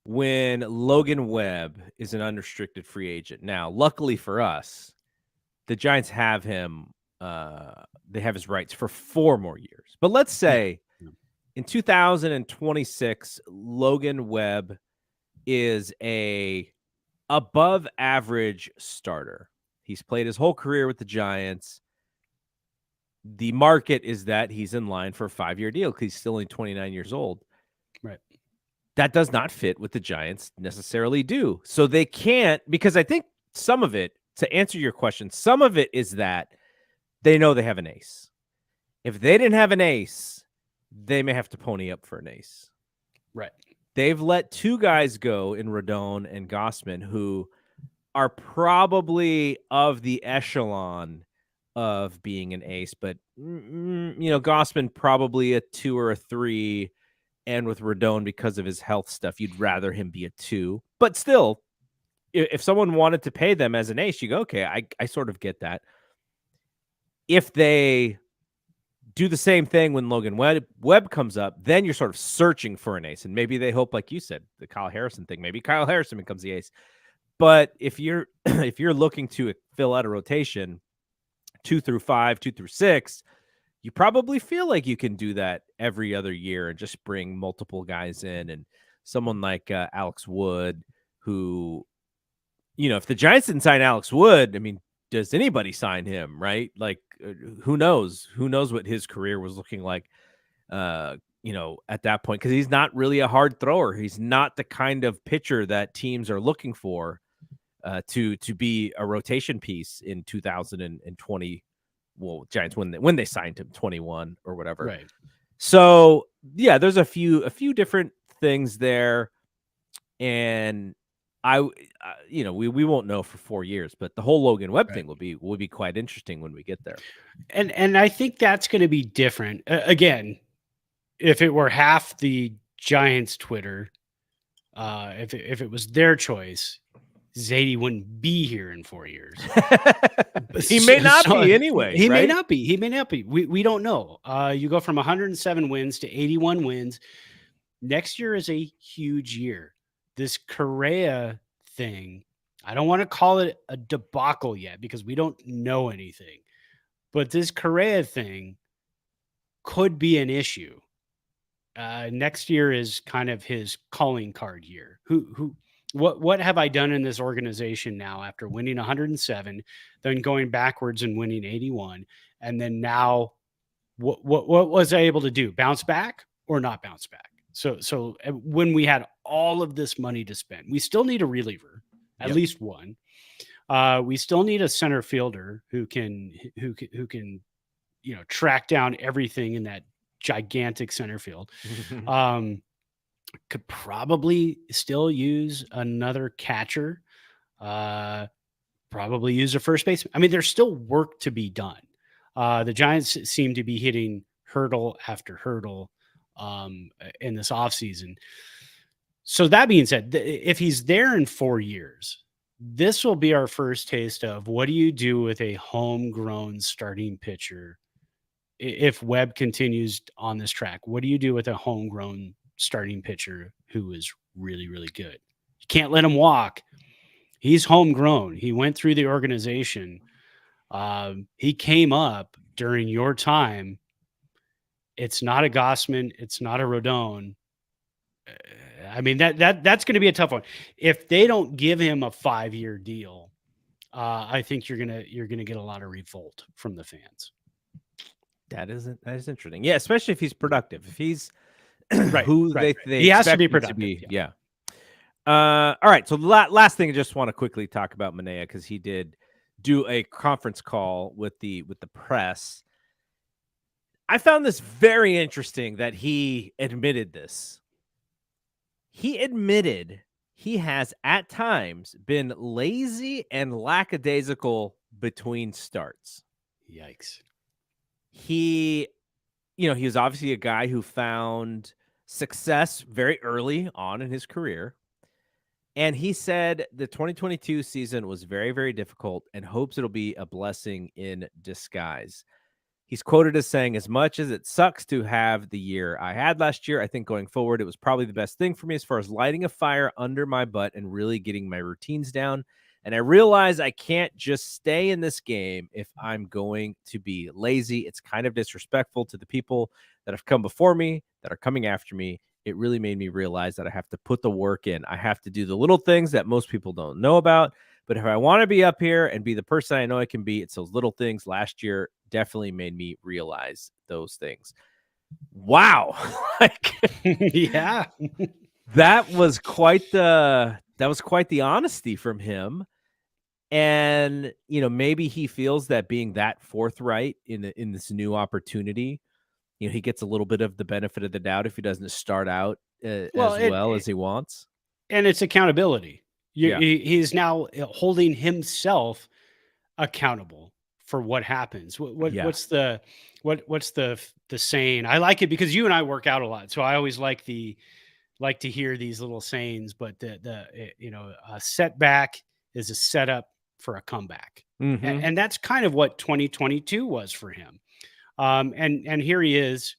when Logan Webb is an unrestricted free agent? Now, luckily for us, the Giants have him. They have his rights for 4 more years. But let's say in 2026, Logan Webb is a above average starter. He's played his whole career with the Giants. The market is that he's in line for a 5-year deal because he's still only 29 years old. Right. That does not fit what the Giants necessarily do. So they can't, because I think some of it, to answer your question, some of it is that they know they have an ace. If they didn't have an ace, they may have to pony up for an ace. Right. They've let 2 guys go in Rodon and Gausman who are probably of the echelon of being an ace, but Gausman probably a 2 or a 3, and with Rodon, because of his health stuff, you'd rather him be a 2. But still, if someone wanted to pay them as an ace, you go, okay, I sort of get that. If they do the same thing when Logan Webb comes up, then you're sort of searching for an ace. And maybe they hope, like you said, the Kyle Harrison thing, maybe Kyle Harrison becomes the ace. But if you're looking to fill out a rotation 2 through 5, 2 through 6, you probably feel like you can do that every other year and just bring multiple guys in. And someone like Alex Wood, who, if the Giants didn't sign Alex Wood, I mean, does anybody sign him, right? Like, who knows? Who knows what his career was looking like, at that point, because he's not really a hard thrower. He's not the kind of pitcher that teams are looking for to be a rotation piece in 2020. Well, Giants when they signed him 21 or whatever. Right. So yeah, there's a few different things there, and we won't know for 4 years, but the whole Logan Webb thing will be quite interesting when we get there. And I think that's going to be different. Again, if it were half the Giants Twitter, if it was their choice, Zadie wouldn't be here in 4 years. He may not be anyway. He may not be. He may not be. We don't know. You go from 107 wins to 81 wins. Next year is a huge year. This Correa thing, I don't want to call it a debacle yet because we don't know anything. But this Correa thing could be an issue. Next year is kind of his calling card year. What have I done in this organization now after winning 107, then going backwards and winning 81, and then now what was I able to do? Bounce back or not bounce back? So when we had all of this money to spend, we still need a reliever, at least one. We still need a center fielder who can track down everything in that gigantic center field. Could probably still use another catcher. Probably use a first baseman. I mean, there's still work to be done. The Giants seem to be hitting hurdle after hurdle in this offseason. So that being said, if he's there in 4 years, this will be our first taste of what do you do with a homegrown starting pitcher if Webb continues on this track. What do you do with a homegrown starting pitcher who is really, really good? You can't let him walk. He's homegrown. He went through the organization. He came up during your time. It's not a Gossman. It's not a Rodon. I mean, that's going to be a tough one. If they don't give him a 5-year deal, I think you're gonna get a lot of revolt from the fans. That is interesting. Yeah, especially if he's productive. If he's right, they he has to be productive. Yeah. All right. So the last thing I just want to quickly talk about Manaea, because he did do a conference call with the press. I found this very interesting that he admitted this. He admitted he has at times been lazy and lackadaisical between starts. Yikes. He was obviously a guy who found success very early on in his career. And he said the 2022 season was very, very difficult and hopes it'll be a blessing in disguise. He's quoted as saying, as much as it sucks to have the year I had last year, I think going forward, it was probably the best thing for me as far as lighting a fire under my butt and really getting my routines down. And I realize I can't just stay in this game if I'm going to be lazy. It's kind of disrespectful to the people that have come before me, that are coming after me. It really made me realize that I have to put the work in. I have to do the little things that most people don't know about. But if I want to be up here and be the person I know I can be, it's those little things. Last year definitely made me realize those things. Wow. Yeah. That was quite the honesty from him. And, maybe he feels that being that forthright in this new opportunity, he gets a little bit of the benefit of the doubt if he doesn't start out as well as he wants. And it's accountability. He's now holding himself accountable for what happens. What's the saying? I like it because you and I work out a lot, so I always like to hear these little sayings. But a setback is a setup for a comeback, and that's kind of what 2022 was for him. And here he is,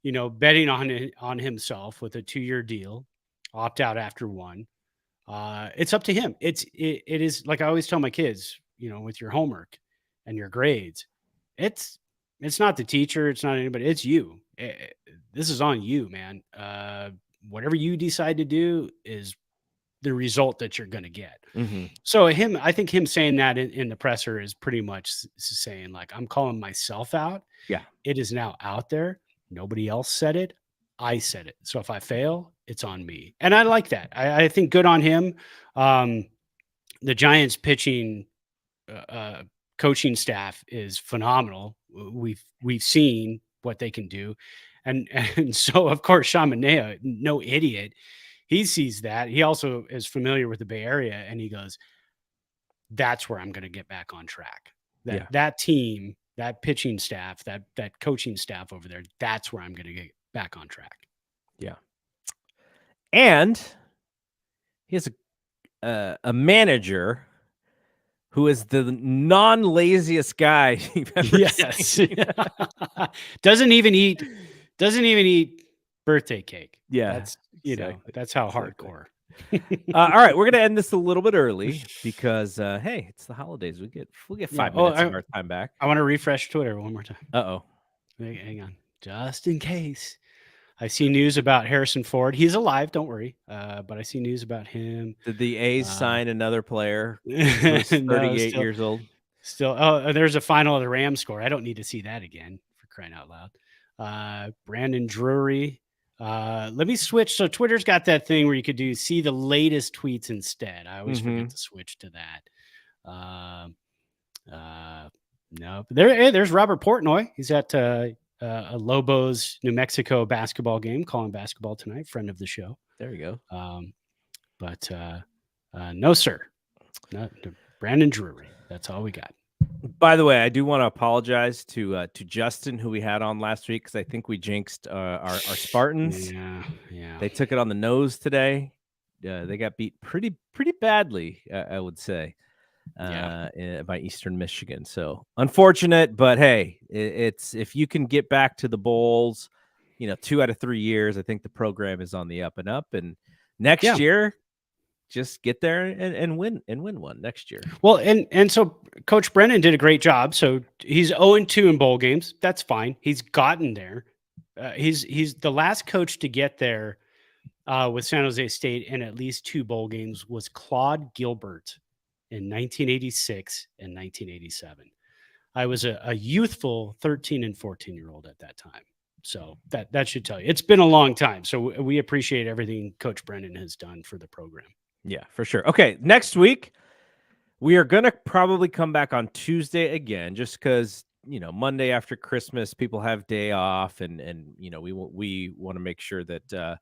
betting on himself with a 2-year deal, opt out after one. It's up to him. It is like I always tell my kids, with your homework and your grades, it's not the teacher, it's not anybody, it's you. This is on you, man. Whatever you decide to do is the result that you're going to get. So I think him saying that in the presser is pretty much saying, like, I'm calling myself out. Yeah. It is now out there. Nobody else said it. I said it. So if I fail, it's on me. And I like that. I think good on him. The Giants pitching coaching staff is phenomenal. We've seen what they can do. And so, of course, Sean Manaea, no idiot, he sees that. He also is familiar with the Bay Area, and he goes, that's where I'm going to get back on track. That team, that pitching staff, that coaching staff over there, that's where I'm going to get back on track. Yeah. And he has a manager who is the non-laziest guy you've ever seen. Doesn't even eat birthday cake. Yeah. That's, that's how hardcore. All right, we're gonna end this a little bit early because hey, it's the holidays. We'll get 5 minutes of our time back. I want to refresh Twitter one more time. Hang on, just in case. I see news about Harrison Ford. He's alive, don't worry. But I see news about him. Did the A's sign another player who's 38 years old? Still, there's a final of the Rams score. I don't need to see that again, for crying out loud. Brandon Drury. Let me switch. So Twitter's got that thing where you could see the latest tweets instead. I always forget to switch to that. No, but there's Robert Portnoy. He's at a Lobos, New Mexico basketball game, calling basketball tonight. Friend of the show. There you go. But no, sir. Not Brandon Drury. That's all we got. By the way, I do want to apologize to Justin, who we had on last week, because I think we jinxed our Spartans. Yeah. They took it on the nose today. They got beat pretty badly, I would say, by Eastern Michigan. So unfortunate, but hey, it's if you can get back to the bowls, 2 out of 3 years, I think the program is on the up and up. And next year, just get there and win one next year. Well, and so Coach Brennan did a great job. So he's 0-2 in bowl games. That's fine. He's gotten there. He's the last coach to get there with San Jose State in at least 2 bowl games was Claude Gilbert in 1986 and 1987. I was a youthful 13 and 14-year-old at that time. So that should tell you. It's been a long time. So we appreciate everything Coach Brennan has done for the program. Yeah, for sure. Okay, next week, we are going to probably come back on Tuesday again, just because, Monday after Christmas, people have day off, and we want to make sure that,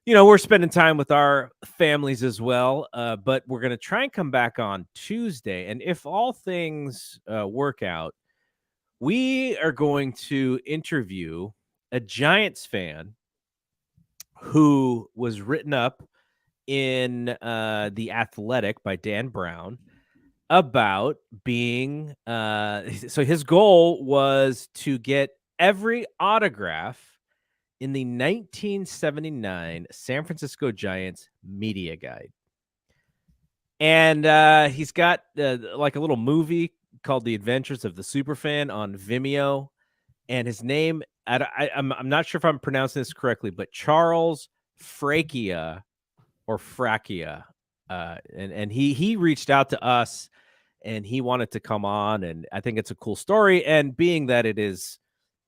we're spending time with our families as well. But we're going to try and come back on Tuesday. And if all things work out, we are going to interview a Giants fan who was written up in The Athletic by Dan Brown about being so his goal was to get every autograph in the 1979 San Francisco Giants media guide. And he's got like a little movie called The Adventures of the Superfan on Vimeo, and his name, I'm not sure if I'm pronouncing this correctly, but Charles Frakia or Frakia, and he reached out to us, and he wanted to come on, and I think it's a cool story. And being that it is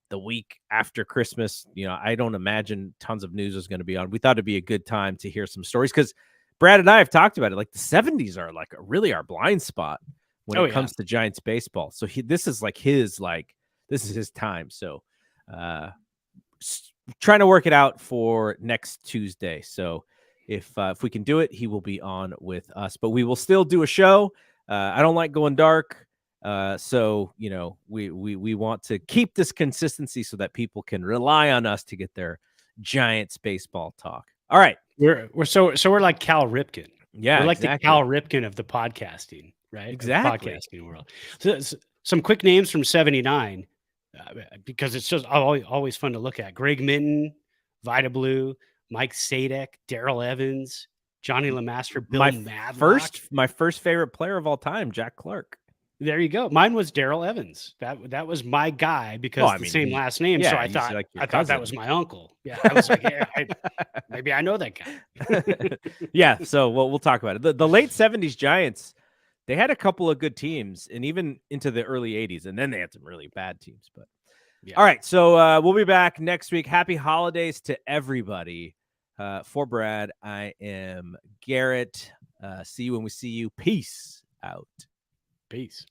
the week after Christmas, I don't imagine tons of news is going to be on. We thought it'd be a good time to hear some stories, because Brad and I have talked about it. Like the 70s are like really our blind spot when it comes to Giants baseball. So this is his time. So trying to work it out for next Tuesday. So if we can do it, he will be on with us, but we will still do a show. I don't like going dark. So, we want to keep this consistency so that people can rely on us to get their Giants baseball talk. All right. We're like Cal Ripken. Yeah. We're like the Cal Ripken of the podcasting, right? Exactly. The podcasting world. So, some quick names from 79, because it's just always fun to look at. Greg Minton, Vida Blue, Mike Sadek, Darrell Evans, Johnny LeMaster, Bill Madlock. My first favorite player of all time, Jack Clark. There you go. Mine was Darrell Evans. That was my guy because the same last name. So I thought that was my uncle. Yeah, I was like, maybe I know that guy. Yeah. So we'll talk about it. The late 70s Giants, they had a couple of good teams, and even into the early 80s, and then they had some really bad teams. But all right, so we'll be back next week. Happy holidays to everybody. For Brad, I am Garrett. See you when we see you. Peace out. Peace.